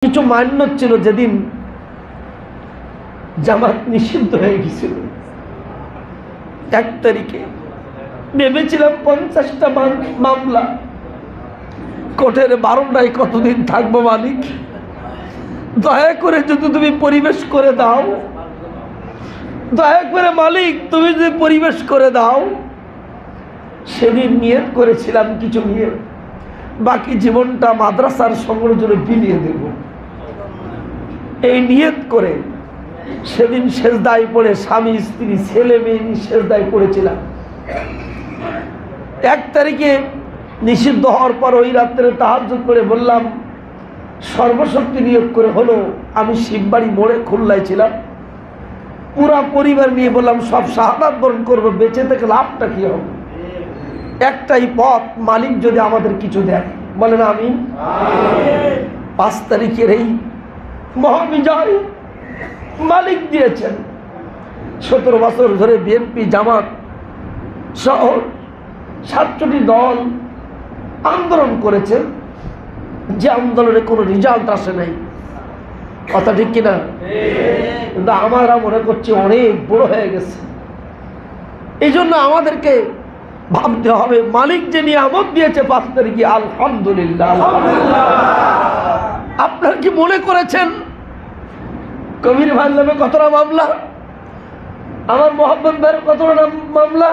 কিছু মান্য ছিল যেদিন জামাত নিষিদ্ধ হয়ে গেছিল। 1 তারিখে ভেবেছিলাম 50টা মামলা কোর্টের বারান্দায় কতদিন থাকবো মালিক, দয়া করে যদি তুমি পরিবেশ করে দাও, দয়া করে মালিক তুমি যদি পরিবেশ করে দাও। সেদিন নিয়ত করেছিলাম কিছু নিয়ে বাকি জীবনটা মাদ্রাসার সংরক্ষণে বিলিয়ে দেব। এই নিয়ত করে সেদিন সেজদায় পড়ে স্বামী স্ত্রী ছেলে মেয়ে নিয়ে সেজদায় পড়েছিলাম। 1 তারিখে নিষিদ্ধ হওয়ার পর ওই রাত্রে তাহাজ্জুদ করে বললাম, সর্বশক্তি নিয়োগ করে হলো আমি শিববাড়ি মোড়ে খুলনায় ছিলাম, পুরা পরিবার নিয়ে বললাম সব শাহাদাত বরণ করবো, বেঁচে থেকে লাভটা কি হবে? একটাই পথ, মালিক যদি আমাদের কিছু দেয়। বলেন আমিন। 5 তারিখের এই মহাবিজয় মালিক দিয়েছেন। 17 বছর ধরে বিএনপি জামাত সহ 7টি দল আন্দোলন করেছে, যে আন্দোলনে কোনো রেজাল্ট আসে নাই। কথা ঠিক কিনা? কিন্তু আমরা মনে করছি অনেক বড় হয়ে গেছে। এই জন্য আমাদেরকে ভাবতে হবে মালিক যে নিয়ামত দিয়েছে 5 তারিখে, আলহামদুলিল্লাহ। আপনার কি মনে করেছেন কবির ভাইয়ের নামে কতটা মামলা, আমার মোহাম্মদ ভাইয়ের কতটা মামলা?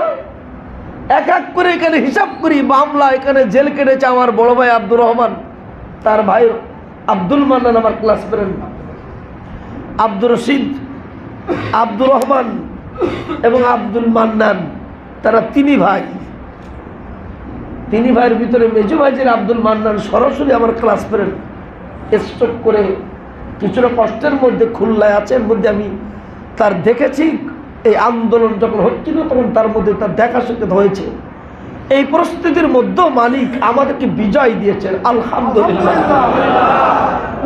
এক এক করে এখানে হিসাব করি মামলা। এখানে জেল কেটেছে আমার বড় ভাই আব্দুর রহমান, তার ভাই আব্দুল মান্নান, আমার ক্লাস ফ্রেন্ড আব্দুর রশিদ, আব্দুর রহমান এবং আব্দুল মান্নান, তারা 3 ভাই। 3 ভাইয়ের ভিতরে মেজো ভাই যে আব্দুল মান্নান সরাসরি আমার ক্লাস ফ্রেন্ড, স্ট্রোক করে কিছুটা কষ্টের মধ্যে খুলনায় আছে। এর মধ্যে আমি তার দেখেছি, এই আন্দোলন যখন হচ্ছিল তখন তার মধ্যে তার দেখা সাক্ষাৎ হয়েছে। এই পরিস্থিতির মধ্যেও মালিক আমাদেরকে বিজয় দিয়েছেন, আলহামদুলিল্লাহ।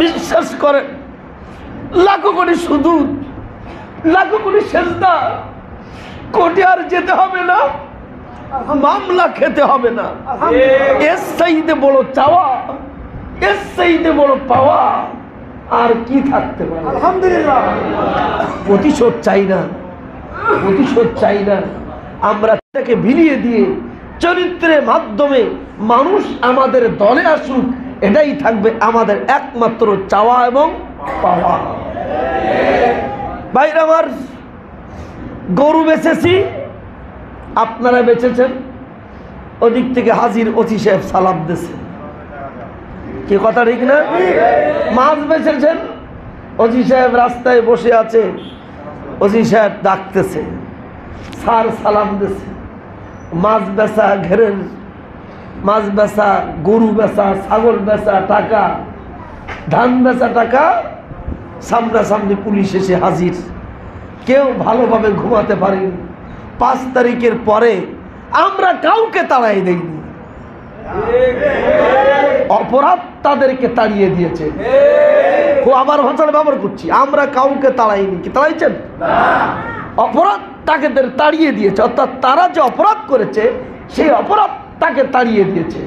বিশ্বাস করেন, লাখো কোটি সুজুদ, লাখো কোটি সেজদা, কোর্টে আর যেতে হবে না, মামলা খেতে হবে না। এর চাইতে বড় চাওয়া, এর চাইতে বড় পাওয়া আর কি থাকতে পারে? আলহামদুলিল্লাহ। প্রতিশোধ চাই না, প্রতিশোধ চাই না। আমরা তাকে বিলিয়ে দিয়ে চরিত্রের মাধ্যমে মানুষ আমাদের দলে আসুক, এটাই থাকবে আমাদের একমাত্র চাওয়া এবং পাওয়া। ভাইরা আমার, গরু বেচেছি, আপনারা বেচেছেন, ওদিক থেকে হাজির ওসি সাহেব সালাম দিয়েছে, কি কথা ঠিক না? মাছ বেচেছেন, ওসি সাহেব রাস্তায় বসে আছে, ওসি সাহেব ডাকতেছে, স্যার সালাম দিয়েছে। মাছ বেচা, ঘেরের মাছ বেচা, গরু বেচা, ছাগল বেচা টাকা, ধান বেচা টাকা, সামনাসামনি পুলিশ এসে হাজির। কেউ ভালোভাবে ঘুমাতে পারেনি। 5 তারিখের পরে আমরা কাউকে তাড়াই দেইনি, অপরাধ তাদেরকে তাড়িয়ে দিয়েছে। আবার ভাষাটা ব্যবহার করছি, আমরা কাউকে তাড়াইনি। কি তাড়াইছেন? অপরাধ তাকে তাড়িয়ে দিয়েছে, অর্থাৎ তারা যে অপরাধ করেছে সেই অপরাধ তাকে তাড়িয়ে দিয়েছে।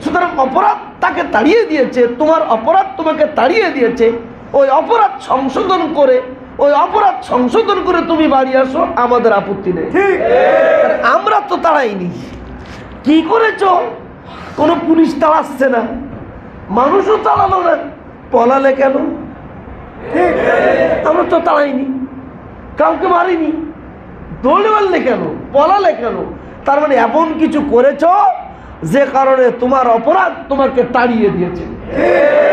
সুতরাং অপরাধ তাকে তাড়িয়ে দিয়েছে, তোমার অপরাধ তোমাকে তাড়িয়ে দিয়েছে। ওই অপরাধ সংশোধন করে, ওই অপরাধ সংশোধন করে তুমি বাড়ি আসো, আমাদের আপত্তি নেই। আমরা তো তাড়াইনি। কি করেছো? কোনো পুলিশ তাড়াচ্ছে না, মানুষও তাড়ালো না, পলালে কেন? আমরা তো তাড়াইনি, কাউকে মারিনি, দৌড়ে মারলে কেন, পলালে কেন? তার মানে এমন কিছু করেছো যে কারণে তোমার অপরাধ তোমাকে তাড়িয়ে দিয়েছে।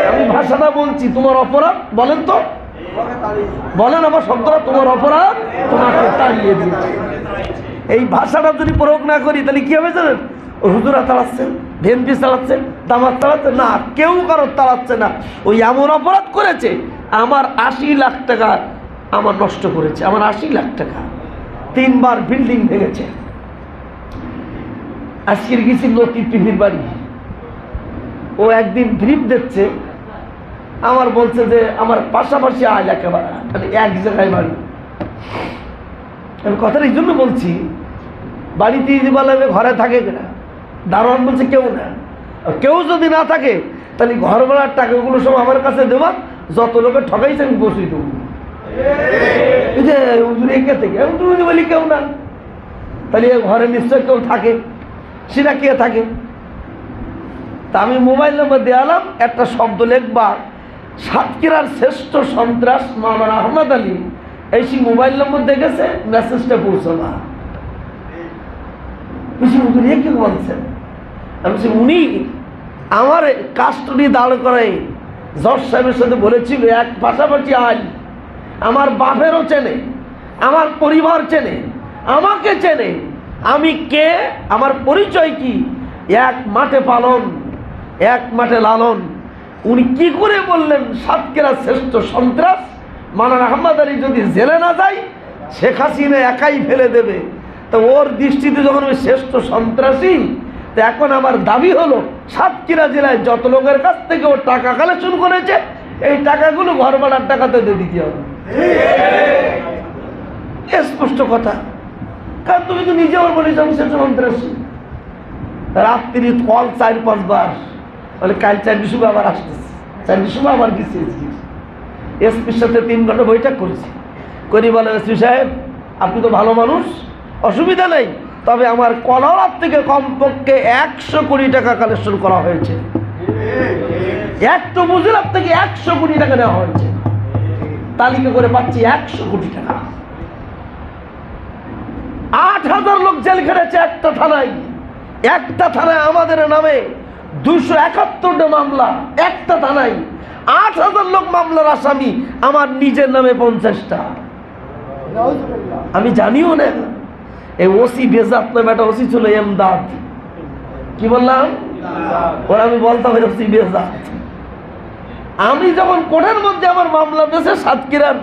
আমি ভাষাটা বলছি, তোমার অপরাধ, বলেন তো, বলেন আমার শব্দটা, তোমার অপরাধ তোমাকে তাড়িয়ে দিয়েছে। এই ভাষাটা যদি প্রয়োগ না করি তাহলে কি হবে জানেন? হুজুরা তাড়াচ্ছেন, ভেনপি তাড়াচ্ছেন, দামাত তাড়াচ্ছেন না, কেউ কারোর তাড়াচ্ছে না। ওই এমন অপরাধ করেছে, আমার 80 লাখ টাকা আমার নষ্ট করেছে, আমার 80 লাখ টাকা। 3 বার বিল্ডিং ভেঙেছে। আজকের গেছি লতিফ টিভির বাড়ি, ও একদিন ব্রিফ দিচ্ছে, আমার বলছে যে আমার পাশাপাশি আয় একেবারে, মানে এক জায়গায় বাড়ি। আমি কথাটা এই জন্য বলছি, বাড়িতে বলে ঘরে থাকে কিনা, দারোয়ান বলছে কেউ না। কেউ যদি না থাকে তাহলে ঘর ভাড়ার টাকাগুলো সব আমার কাছে দেবা, যত লোকে ঠকাইছে আমি বসিয়ে দেবো। এই যে হুজুর একে থেকে তুমি বলি কেউ না, তাহলে ঘরে নিশ্চয় কেউ থাকে, সেটা কে থাকে? তা আমি মোবাইল নম্বর দেওয়ালাম, একটা শব্দ লিখবা সাতক্ষীরার শ্রেষ্ঠ সন্ত্রাস মাওলানা আহমদ আলী, এই সেই মোবাইল নম্বর দেখেছে, মেসেজটা পৌঁছবা। হুজুর এ কি বলছেন? আমি উনি আমার কাস্টডি দাঁড় করে জজ সাহেবের সাথে বলেছিল এক পাশাপাশি আইন, আমার বাপেরও চেনে, আমার পরিবার চেনে, আমাকে চেনে, আমি কে, আমার পরিচয় কি, এক মাঠে পালন এক মাঠে লালন। উনি কি করে বললেন সাতক্ষীরা শ্রেষ্ঠ সন্ত্রাস মাওলানা আহমদ আলী যদি জেলে না যায় শেখ হাসিনা একাই ফেলে দেবে? তো ওর দৃষ্টিতে যখন আমি শ্রেষ্ঠ সন্ত্রাসী, তো এখন আমার দাবি হলো সাতক্ষীরা জেলায় যত লোকের কাছ থেকে ও টাকা কালেকশন করেছে এই টাকাগুলো ঘর ভাড়ার টাকাতে দিয়ে দিতে হবে। স্পষ্ট কথা, কারণ তুমি তো নিজে আমার বলেছ আমি শ্রেষ্ঠ সন্ত্রাসী। রাত্রি কল 4-5 বার, বলে কাল 4 সময় আবার আসতেছে, 4 সময় আবার গেছি এসপির সাথে 3 ঘন্টা বৈঠক করেছি, করি বলে এসপি সাহেব আপনি তো ভালো মানুষ, অসুবিধা নেই, তবে আমার কলার থেকে কমপক্ষে 100 কোটি টাকা কালেকশন করা হয়েছে, একটা মুজিরার থেকে 100 কোটি টাকা নেওয়া হয়েছে, তালিকা করে পাচ্ছি 100 কোটি টাকা। 8000 লোক জেল খেটেছে একটা থানায়, একটা থানায় আমাদের নামে 271টা মামলা, একটা থানায় 8000 লোক মামলার আসামি, আমার নিজের নামে 50টা। আমি জানিও না এই ওসি বেজাত নামে একটা ওসি ছিল, এমদাদ, কি বললাম ওরা, আমি বলতাম ওসি বেজাত। আমি যখন কোর্টের মধ্যে আমার মামলা দিয়েছে সাতক্ষীরার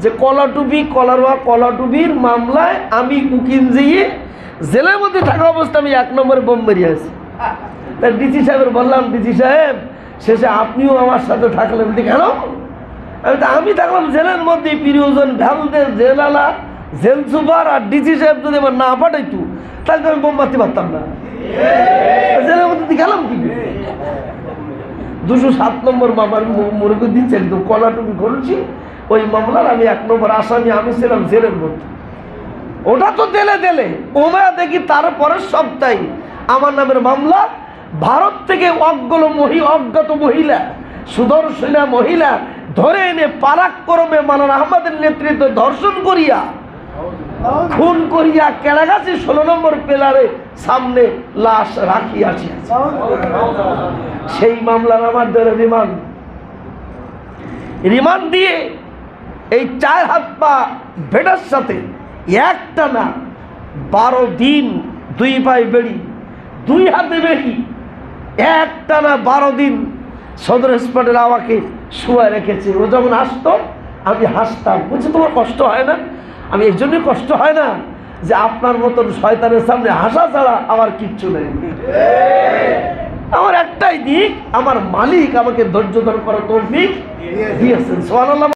যে কলাটুবি কলারোয়া কলাটুবির মামলায় আমি উকিল দিয়ে জেলের মধ্যে থাকা অবস্থা আমি 1 নম্বরে বোম মেরিয়ে আছি। তাই ডিসি সাহেবের বললাম, ডিসি সাহেব শেষে আপনিও আমার সাথে থাকলেন, কেন? আমি থাকলাম জেলের মধ্যে, প্রিয়জন ভ্যালদে জেলালা জেল সুপার আর ডিসি সাহেব যদি আমার না পাঠাইতো তাহলে তো আমি বোম মারতে পারতাম না, জেলের মধ্যে গেলাম কি? 207 নম্বর মামলার মনে করে দিচ্ছে একদম কলাটুবি করেছি, ওই মামলার আমি 1 নম্বর আসামি, আমি ছিলাম জেলের মধ্যে। ওটা তো দেলে ওমায়া দেখি তারপরের সপ্তাহে আমার নামের মামলা, ভারত থেকে অজ্ঞাত মহিলা সুদর্শনা মহিলা ধরে এনে পারাক্রমে মাওলানা আহমদের নেতৃত্বে ধর্ষণ করিয়া খুন করিয়া কেলাগাছি 16 নম্বর পিলারে সামনে লাশ রাখিয়াছি। সেই মামলার আমার ধরে রিমান্ড দিয়ে এই 4 হাত পা ভেড়ার সাথে একটা না 12 দিন 2 পায়ে বেড়ি 2 হাতে বেড়ি একটা না 12 দিন সদর হাসপাতালে আমাকে শুয়ে রেখেছে। ও যখন আসতো আমি হাসতাম, বলছি তোমার কষ্ট হয় না? আমি এই জন্যই কষ্ট হয় না যে আপনার মতন শয়তানের সামনে হাসা ছাড়া আমার কিচ্ছু নেই। আমার একটাই দিক, আমার মালিক আমাকে ধৈর্য ধারণ করার তৌফিক দিয়েছেন। সুবহানাল্লাহ।